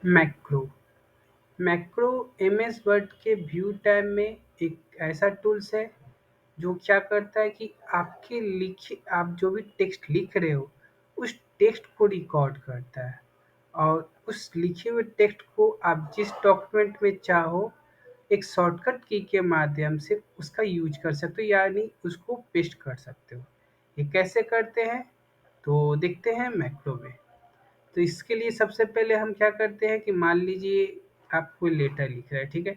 Macro macro MS word के view tab में एक ऐसा टूल्स है जो क्या करता है कि आपके लिखे आप जो भी टेक्स्ट लिख रहे हो उस टेक्स्ट को रिकॉर्ड करता है और उस लिखे हुए टेक्स्ट को आप जिस डॉक्यूमेंट में चाहो एक शॉर्टकट की के माध्यम से उसका यूज कर सकते हो यानी उसको पेस्ट कर सकते हो। ये कैसे करते हैं तो देखते हैं मैक्रो में। तो इसके लिए सबसे पहले हम क्या करते हैं कि मान लीजिए आप कोई लेटर लिख रहे हैं, ठीक है?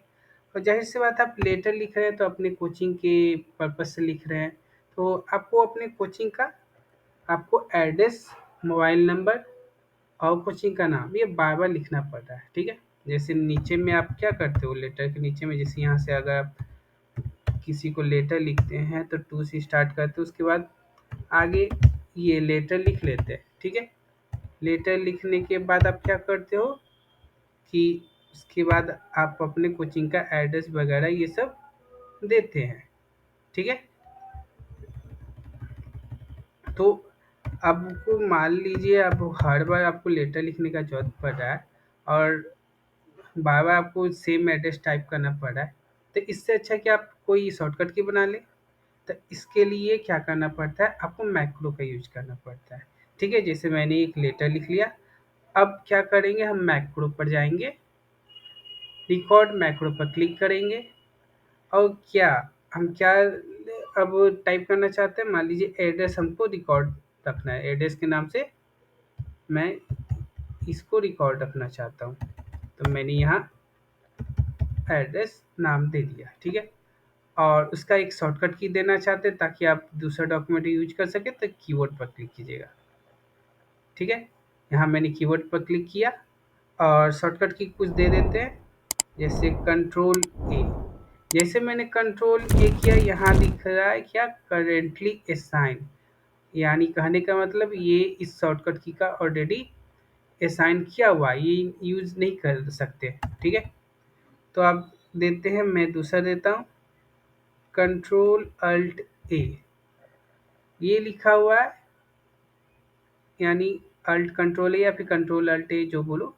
और ज़ाहिर सी बात है आप लेटर लिख रहे हैं तो अपने कोचिंग के पर्पज़ से लिख रहे हैं। तो आपको अपने कोचिंग का आपको एड्रेस, मोबाइल नंबर और कोचिंग का नाम ये बार-बार लिखना पड़ता है, ठीक है? जैसे नीचे में आप क्या करते हो लेटर के नीचे में जैसे यहाँ से अगर आप किसी को लेटर लिखते हैं तो टू से स्टार्ट करते हो उसके बाद आगे ये लेटर लिख लेते हैं, ठीक है? लेटर लिखने के बाद आप क्या करते हो कि उसके बाद आप अपने कोचिंग का एड्रेस वगैरह ये सब देते हैं, ठीक है? तो आपको मान लीजिए अब हर बार आपको लेटर लिखने का ज़रूरत पड़ रहा है और बार-बार आपको सेम एड्रेस टाइप करना पड़ रहा है, तो इससे अच्छा कि आप कोई शॉर्टकट की बना लें। तो इसके लिए क्या करना पड़ता है, आपको मैक्रो का यूज़ करना पड़ता है, ठीक है? जैसे मैंने एक लेटर लिख लिया, अब क्या करेंगे हम मैक्रो पर जाएँगे, रिकॉर्ड मैक्रो पर क्लिक करेंगे और हम क्या अब टाइप करना चाहते हैं, मान लीजिए एड्रेस हमको रिकॉर्ड रखना है, एड्रेस के नाम से मैं इसको रिकॉर्ड रखना चाहता हूँ। तो मैंने यहाँ एड्रेस नाम दे दिया, ठीक है? और उसका एक शॉर्टकट की देना चाहते हैं ताकि आप दूसरा डॉक्यूमेंट यूज कर सकें तो कीवर्ड पर क्लिक कीजिएगा, ठीक है? यहाँ मैंने कीवर्ड पर क्लिक किया और शॉर्टकट की कुछ दे देते हैं जैसे कंट्रोल ए। जैसे मैंने कंट्रोल ए किया यहाँ दिख रहा है क्या करेंटली असाइन, यानी कहने का मतलब ये इस शॉर्टकट की का ऑलरेडी असाइन किया हुआ है, ये यूज़ नहीं कर सकते, ठीक है? तो आप देते हैं, मैं दूसरा देता हूँ कंट्रोल अल्ट ए, ये लिखा हुआ है यानी अल्ट कंट्रोल ए या फिर कंट्रोल अल्ट ए जो बोलो,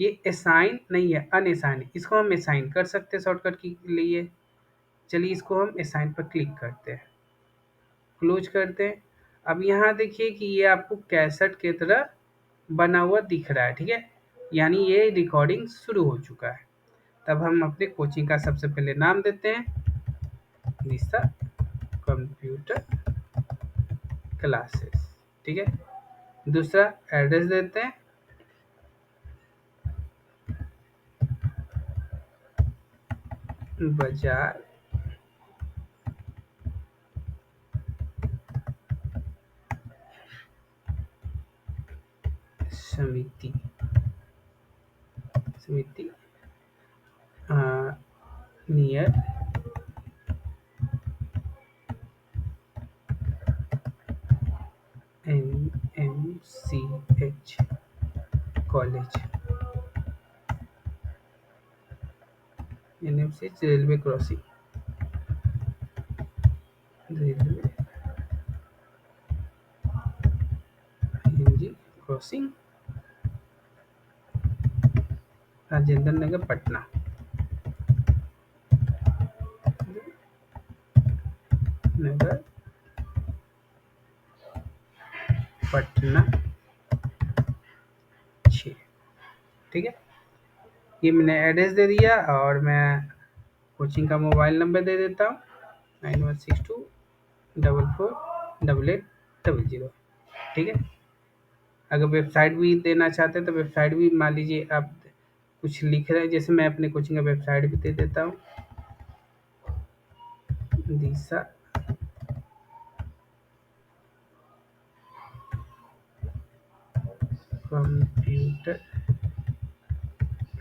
ये असाइन नहीं है अनअसाइन है, इसको हम असाइन कर सकते हैं शॉर्टकट के लिए। चलिए इसको हम असाइन पर क्लिक करते हैं, क्लोज करते हैं। अब यहाँ देखिए कि ये आपको कैसेट की तरह बना हुआ दिख रहा है, ठीक है? यानी ये रिकॉर्डिंग शुरू हो चुका है। तब हम अपने कोचिंग का सबसे पहले नाम देते हैं दिशा कंप्यूटर क्लासेस, ठीक है? दूसरा एड्रेस देते हैं Bazar Samiti Samiti near NMCH college, NMCH railway crossing, railway NG crossing, Rajendra Nagar Patna, Nagar Patna 6, ठीक है? ये मैंने एड्रेस दे दिया और मैं कोचिंग का मोबाइल नंबर दे देता हूँ 9162448800, ठीक है? अगर वेबसाइट भी देना चाहते हैं तो वेबसाइट भी मान लीजिए आप कुछ लिख रहे हैं, जैसे मैं अपने कोचिंग का वेबसाइट भी दे देता हूँ दिशा कंप्यूटर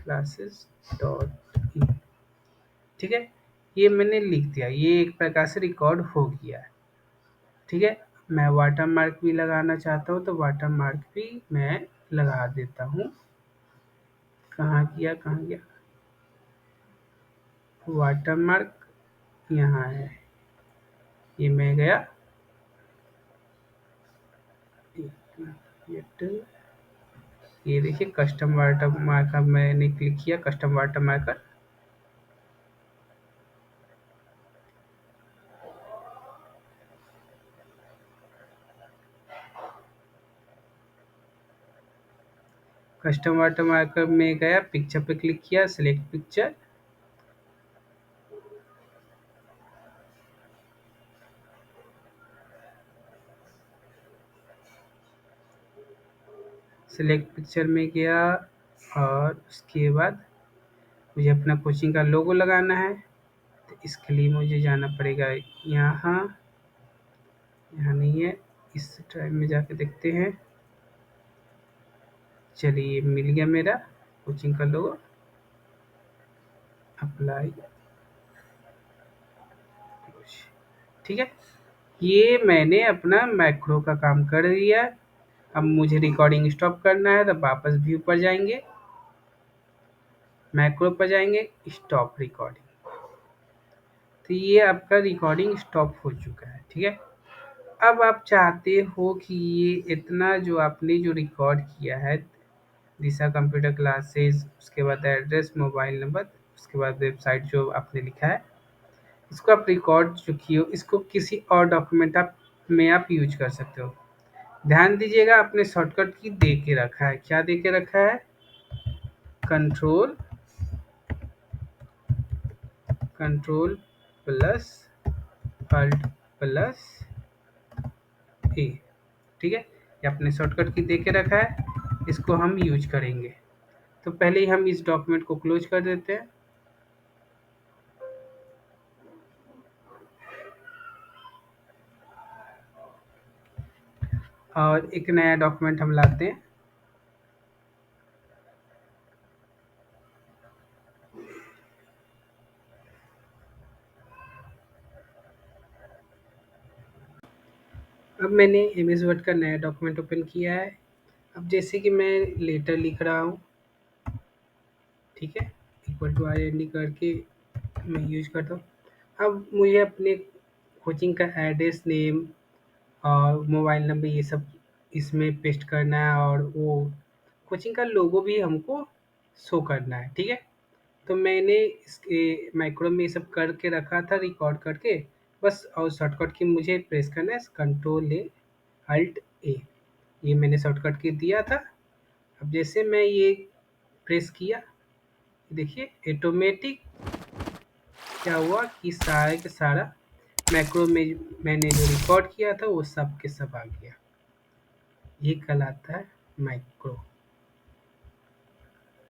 क्लासेस डॉट इन, ठीक है? ये मैंने लिख दिया, ये एक प्रकार से रिकॉर्ड हो गया है, ठीक है? मैं वाटर मार्क भी लगाना चाहता हूँ तो वाटर मार्क भी मैं लगा देता हूँ। कहाँ किया कहाँ गया वाटर मार्क, यहाँ है, ये मैं गया एक मिनट, ये देखिए कस्टम वाटर मार्कर मैंने क्लिक किया, custom water marker. Custom water marker में गया, पिक्चर पे क्लिक किया, सिलेक्ट पिक्चर। सिलेक्ट पिक्चर में गया और उसके बाद मुझे अपना कोचिंग का लोगो लगाना है। तो इसके लिए मुझे जाना पड़ेगा यहाँ, यहाँ नहीं है, इस टाइम में जाके देखते हैं। चलिए मिल गया मेरा कोचिंग का लोगो। अप्लाई, ठीक है। ये मैंने अपना मैक्रो का काम कर दिया। अब मुझे रिकॉर्डिंग स्टॉप करना है, तो वापस व्यू पर जाएंगे, मैक्रो पर जाएंगे, स्टॉप रिकॉर्डिंग। तो ये आपका रिकॉर्डिंग स्टॉप हो चुका है, ठीक है। अब आप चाहते हो कि ये इतना जो आपने जो रिकॉर्ड किया है, दिशा कंप्यूटर क्लासेस, उसके बाद एड्रेस, मोबाइल नंबर, उसके बाद वेबसाइट जो आपने लिखा है, इसको आप रिकॉर्ड जो किए हो, इसको किसी और डॉक्यूमेंट में आप यूज कर सकते हो। ध्यान दीजिएगा, आपने शॉर्टकट की दे के रखा है। क्या दे के रखा है? Control control plus alt plus A, ठीक है। ये आपने शॉर्टकट की दे के रखा है, इसको हम यूज करेंगे। तो पहले ही हम इस डॉक्यूमेंट को क्लोज कर देते हैं और एक नया डॉक्यूमेंट हम लाते हैं। अब मैंने एमएस वर्ड का नया डॉक्यूमेंट ओपन किया है। अब जैसे कि मैं लेटर लिख रहा हूँ, ठीक है, equal to I N D करके मैं यूज करता हूँ। अब मुझे अपने कोचिंग का एड्रेस, नेम और मोबाइल नंबर ये सब इसमें पेस्ट करना है, और वो कोचिंग का लोगो भी हमको शो करना है, ठीक है। तो मैंने इसके माइक्रो में ये सब करके रखा था रिकॉर्ड करके, बस। और शॉर्टकट की मुझे प्रेस करना है कंट्रोल ए अल्ट ए, ये मैंने शॉर्टकट की दिया था। अब जैसे मैं ये प्रेस किया, देखिए ऑटोमेटिक क्या हुआ कि सारे के सारा मैक्रो में मैंने जो रिकॉर्ड किया था वो सब के सब आ गया। ये कहलाता है माइक्रो।